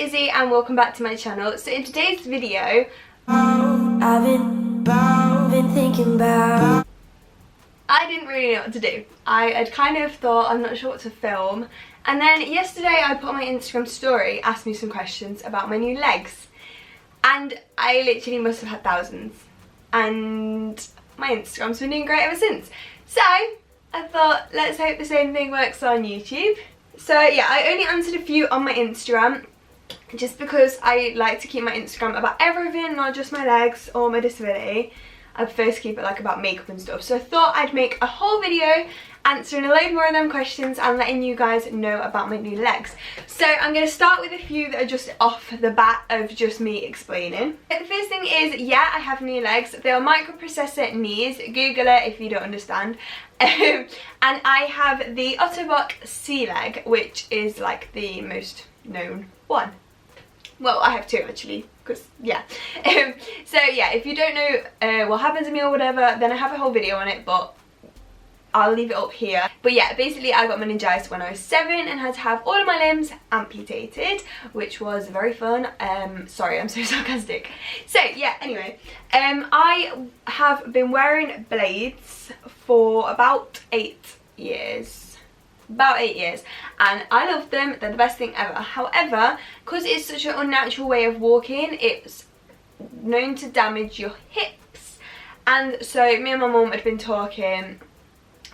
Izzy and welcome back to my channel. So in today's video, I've been thinking about. I didn't really know what to do. I had kind of thought I'm not sure what to film, and then yesterday I put on my Instagram story, asked me some questions about my new legs, and I literally must have had thousands, and my Instagram's been doing great ever since. So I thought, let's hope the same thing works on YouTube. So yeah, I only answered a few on my Instagram just because I like to keep my Instagram about everything, not just my legs or my disability. I prefer to keep it like about makeup and stuff. So I thought I'd make a whole video answering a load more of them questions and letting you guys know about my new legs. So I'm going to start with a few that are just off the bat of just me explaining. The first thing is, yeah, I have new legs. They are microprocessor knees. Google it if you don't understand. And I have the Ottobock C leg, which is like the most known one. Well, I have two actually, because yeah. So yeah, if you don't know what happened to me or whatever, then I have a whole video on it, but I'll leave it up here. But yeah, basically I got meningitis when I was 7 and had to have all of my limbs amputated, which was very fun. Sorry, I'm so sarcastic. So yeah, anyway, I have been wearing blades for about 8 years. About 8 years, and I love them. They're the best thing ever. However, because it's such an unnatural way of walking, it's known to damage your hips. And so me and my mum had been talking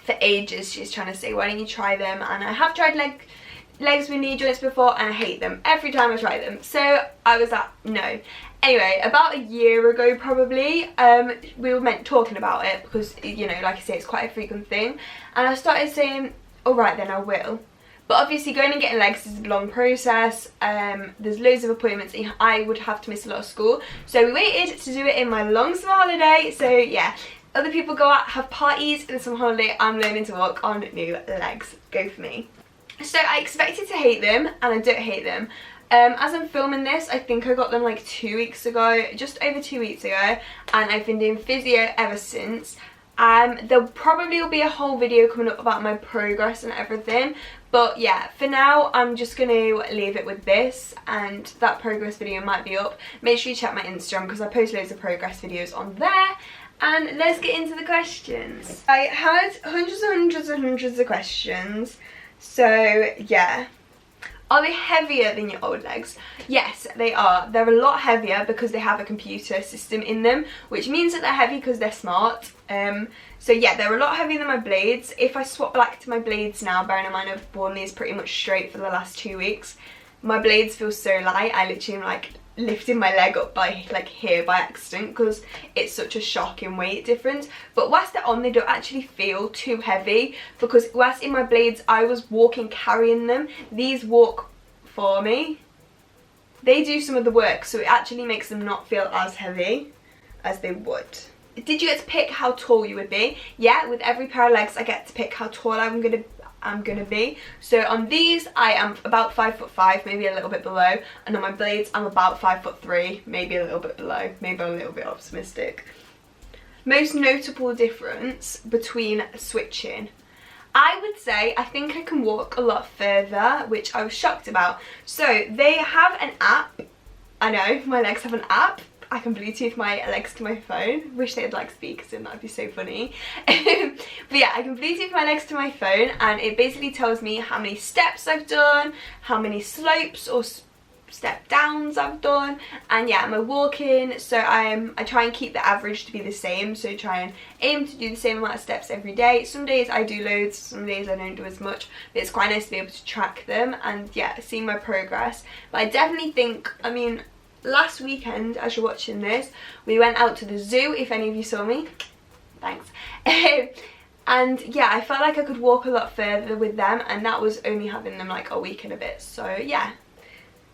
for ages. She's trying to say, why don't you try them? And I have tried legs with knee joints before, and I hate them every time I try them. So I was like, no. Anyway, about a year ago probably, we were talking about it because, you know, like I say, it's quite a frequent thing, and I started saying, alright then, I will. But obviously going and getting legs is a long process. There's loads of appointments. I would have to miss a lot of school. So we waited to do it in my long summer holiday. So yeah, other people go out, have parties in the summer holiday. I'm learning to walk on new legs. Go for me. So I expected to hate them, and I don't hate them. As I'm filming this, I think I got them like 2 weeks ago, just over 2 weeks ago. And I've been doing physio ever since. There probably will be a whole video coming up about my progress and everything, but yeah, for now I'm just going to leave it with this, and that progress video might be up. Make sure you check my Instagram because I post loads of progress videos on there. And let's get into the questions. I had hundreds of questions, so yeah. Are they heavier than your old legs? Yes, they are. They're a lot heavier because they have a computer system in them, which means that they're heavy because they're smart. So yeah, they're a lot heavier than my blades. If I swap back to my blades now, bearing in mind I've worn these pretty much straight for the last 2 weeks, my blades feel so light. I literally am like lifting my leg up by like here by accident because it's such a shocking weight difference. But whilst they're on, they don't actually feel too heavy because whilst in my blades I was walking carrying them, these walk for me. They do some of the work, so it actually makes them not feel as heavy as they would. Did you get to pick how tall you would be? Yeah, with every pair of legs I get to pick how tall I'm gonna be. So on these I am about 5'5", maybe a little bit below, and on my blades I'm about 5'3", maybe a little bit below, maybe a little bit optimistic. Most notable difference between switching, I would say I think I can walk a lot further, which I was shocked about. So they have an app. I know my legs have an app. I can Bluetooth my legs to my phone. Wish they had like speakers in, that'd be so funny. But yeah, I can Bluetooth my legs to my phone, and it basically tells me how many steps I've done, how many slopes or step downs I've done, and yeah, my walking. So I try and keep the average to be the same, so try and aim to do the same amount of steps every day. Some days I do loads, some days I don't do as much, but it's quite nice to be able to track them and yeah, see my progress. But I definitely think, I mean, last weekend, as you're watching this, we went out to the zoo. If any of you saw me, thanks. And yeah, I felt like I could walk a lot further with them, and that was only having them like a week and a bit. So yeah.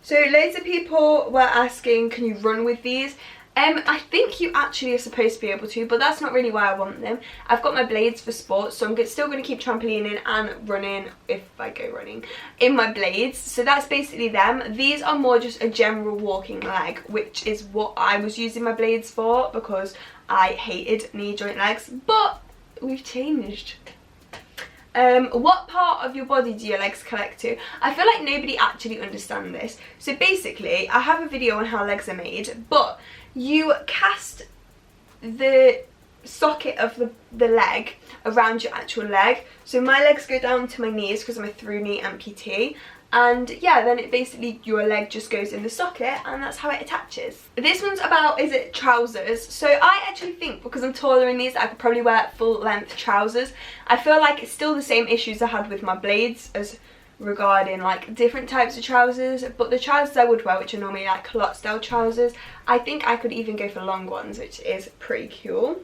So loads of people were asking, can you run with these? I think you actually are supposed to be able to, but that's not really why I want them. I've got my blades for sports, so I'm still going to keep trampolining and running, if I go running, in my blades. So that's basically them. These are more just a general walking leg, which is what I was using my blades for because I hated knee joint legs, but we've changed. What part of your body do your legs connect to? I feel like nobody actually understands this. So basically, I have a video on how legs are made, but you cast the socket of the leg around your actual leg. So my legs go down to my knees because I'm a through knee amputee. And yeah, then it basically, your leg just goes in the socket and that's how it attaches. This one's about, is it trousers? So I actually think because I'm taller in these, I could probably wear full length trousers. I feel like it's still the same issues I had with my blades as regarding like different types of trousers, but the trousers I would wear, which are normally like culotte style trousers, I think I could even go for long ones, which is pretty cool.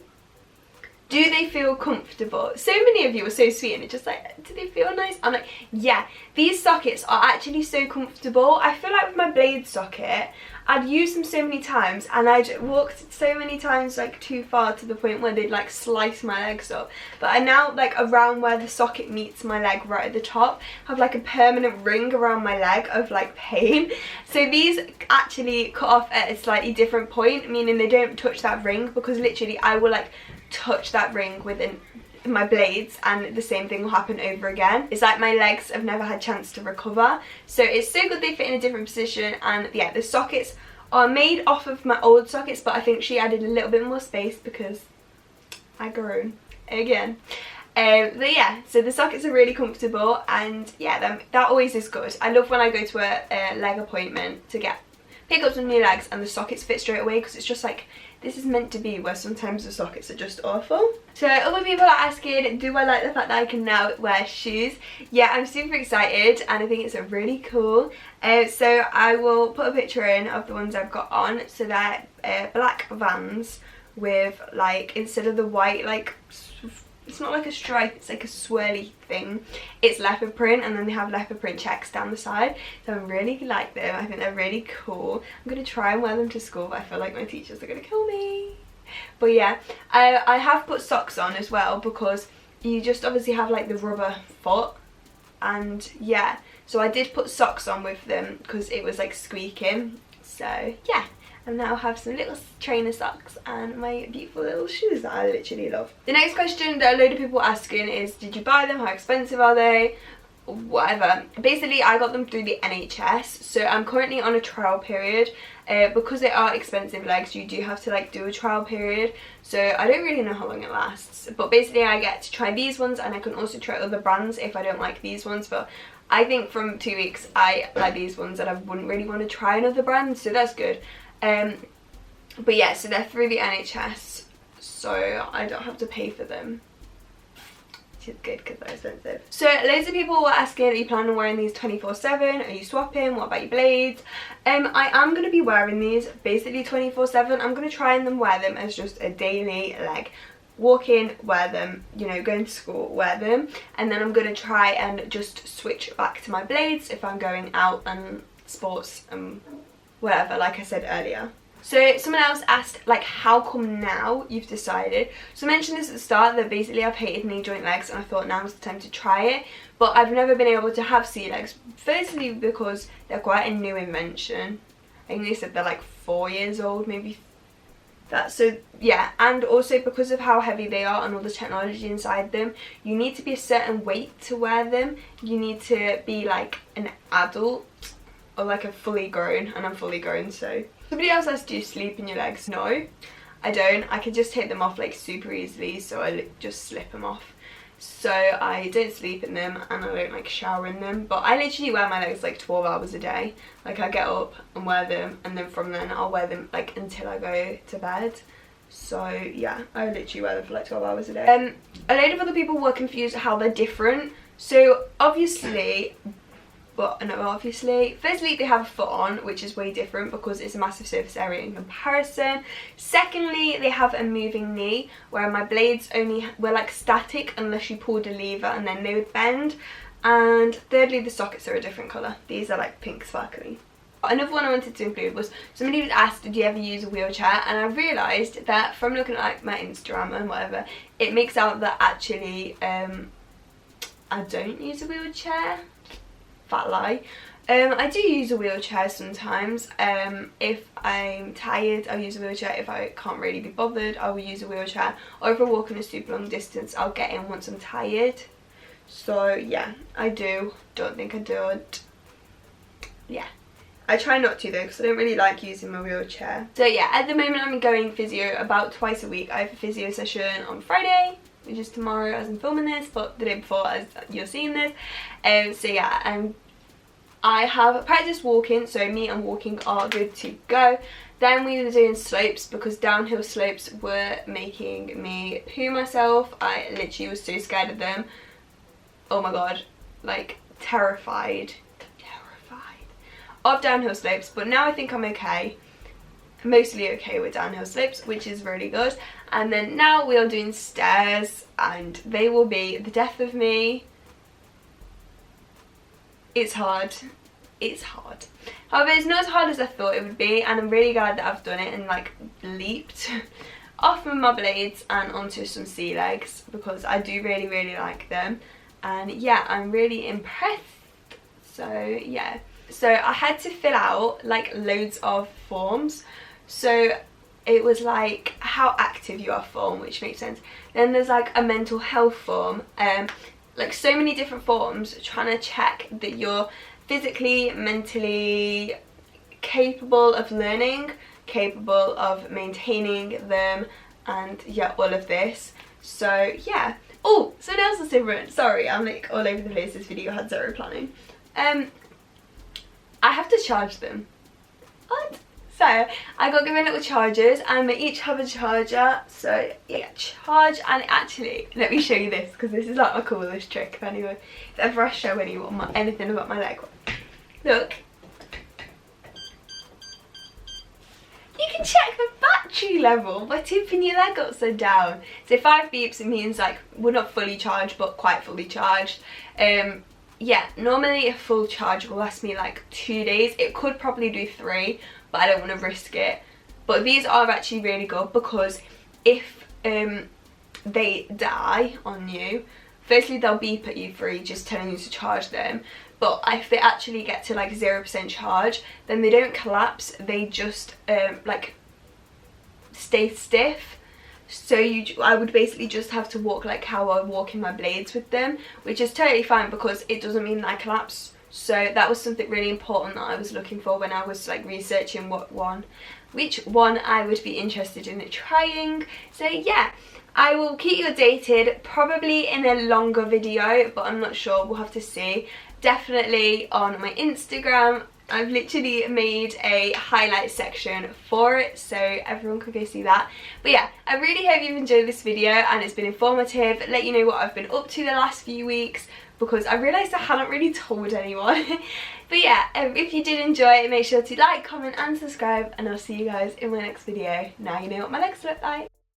Do they feel comfortable? So many of you are so sweet and it's just like, do they feel nice? I'm like, yeah, these sockets are actually so comfortable. I feel like with my blade socket, I'd use them so many times and I'd walked so many times like too far to the point where they'd like slice my legs up. But I now, like around where the socket meets my leg right at the top, have like a permanent ring around my leg of like pain. So these actually cut off at a slightly different point, meaning they don't touch that ring, because literally I will like touch that ring within my blades and the same thing will happen over again. It's like my legs have never had a chance to recover. So it's so good they fit in a different position. And yeah, the sockets are made off of my old sockets, but I think she added a little bit more space because I grew again. But yeah, so the sockets are really comfortable and yeah, that always is good. I love when I go to a leg appointment to pick up some new legs and the sockets fit straight away, because it's just like, this is meant to be, where sometimes the sockets are just awful. So other people are asking, do I like the fact that I can now wear shoes? Yeah, I'm super excited and I think it's really cool. So I will put a picture in of the ones I've got on. So they're black Vans with like, instead of the white like, it's not like a stripe, it's like a swirly thing. It's leopard print and then they have leopard print checks down the side. So I really like them. I think they're really cool. I'm going to try and wear them to school, but I feel like my teachers are going to kill me. But yeah, I have put socks on as well, because you just obviously have like the rubber foot. And yeah, so I did put socks on with them because it was like squeaking. So yeah. And now I have some little trainer socks and my beautiful little shoes that I literally love. The next question that a load of people are asking is, did you buy them? How expensive are they? Whatever. Basically, I got them through the NHS. So I'm currently on a trial period. Because they are expensive legs, you do have to like do a trial period. So I don't really know how long it lasts. But basically, I get to try these ones and I can also try other brands if I don't like these ones. But I think from 2 weeks, I like these ones and I wouldn't really want to try another brand. So that's good. But yeah, so they're through the NHS, so I don't have to pay for them, which is good because they're expensive. So loads of people were asking, are you planning on wearing these 24/7? Are you swapping? What about your blades? I am going to be wearing these basically 24/7. I'm going to try and then wear them as just a daily leg. Walk in, wear them, you know, going to school, wear them, and then I'm going to try and just switch back to my blades if I'm going out and sports and whatever, like I said earlier. So someone else asked, like, how come now you've decided? So I mentioned this at the start, that basically I've hated knee joint legs and I thought now was the time to try it, but I've never been able to have C-legs. Firstly because they're quite a new invention. I think they said they're like 4 years old, maybe that. So yeah, and also because of how heavy they are and all the technology inside them, you need to be a certain weight to wear them. You need to be like an adult or like a fully grown, and I'm fully grown. So somebody else asked, do you sleep in your legs? No, I don't. I can just take them off like super easily, so I just slip them off. So I don't sleep in them and I don't like shower in them, but I literally wear my legs like 12 hours a day. Like I get up and wear them, and then from then I'll wear them like until I go to bed. So yeah, I literally wear them for like 12 hours a day. A load of other people were confused how they're different. So obviously, firstly they have a foot on, which is way different because it's a massive surface area in comparison. Secondly, they have a moving knee, where my blades only were like static unless you pulled a lever and then they would bend. And thirdly, the sockets are a different colour. These are like pink sparkly. Another one I wanted to include was, somebody was asked, did you ever use a wheelchair? And I realised that from looking at like my Instagram and whatever, it makes out that actually I don't use a wheelchair. Fat lie. I do use a wheelchair sometimes. If I'm tired, I'll use a wheelchair. If I can't really be bothered, I will use a wheelchair. Or if I walk in a super long distance, I'll get in once I'm tired. So yeah, I don't think I don't. Yeah, I try not to though, because I don't really like using my wheelchair. So yeah, at the moment I'm going physio about twice a week. I have a physio session on Friday, which is tomorrow as I'm filming this, but the day before as you're seeing this. So yeah, I have practiced walking, so me and walking are good to go. Then we were doing slopes, because downhill slopes were making me poo myself. I literally was so scared of them. Oh my god, like terrified of downhill slopes. But now I think I'm okay, mostly okay with downhill slopes, which is really good. And then now we are doing stairs, and they will be the death of me. It's hard. It's hard. However, it's not as hard as I thought it would be, and I'm really glad that I've done it and like leaped off of my blades and onto some sea legs, because I do really like them. And yeah, I'm really impressed. So yeah, so I had to fill out like loads of forms. So it was like how active you are form, which makes sense. Then there's like a mental health form, like so many different forms trying to check that you're physically, mentally capable of learning, capable of maintaining them, and yeah, all of this. So yeah. Oh, something else is different. Sorry, I'm like all over the place. This video had zero planning. I have to charge them. What? So I got given little chargers, and they each have a charger. So yeah, charge. And actually, let me show you this, because this is like my coolest trick. If ever I show anyone anything about my leg, look. You can check the battery level by tipping your leg upside down. So 5 beeps, it means like we're not fully charged, but quite fully charged. Yeah, normally a full charge will last me like 2 days. It could probably do 3, but I don't want to risk it. But these are actually really good, because if they die on you, firstly they'll beep at you for just telling you to charge them. But if they actually get to like 0% charge, then they don't collapse, they just like stay stiff. So I would basically just have to walk like how I walk in my blades with them, which is totally fine, because it doesn't mean that I collapse. So that was something really important that I was looking for when I was like researching which one I would be interested in trying. So yeah, I will keep you updated, probably in a longer video, but I'm not sure, we'll have to see. Definitely on my Instagram. I've literally made a highlight section for it, so everyone could go see that. But yeah, I really hope you've enjoyed this video and it's been informative. Let you know what I've been up to the last few weeks, because I realised I hadn't really told anyone. But yeah, if you did enjoy it, make sure to like, comment and subscribe, and I'll see you guys in my next video. Now you know what my legs look like.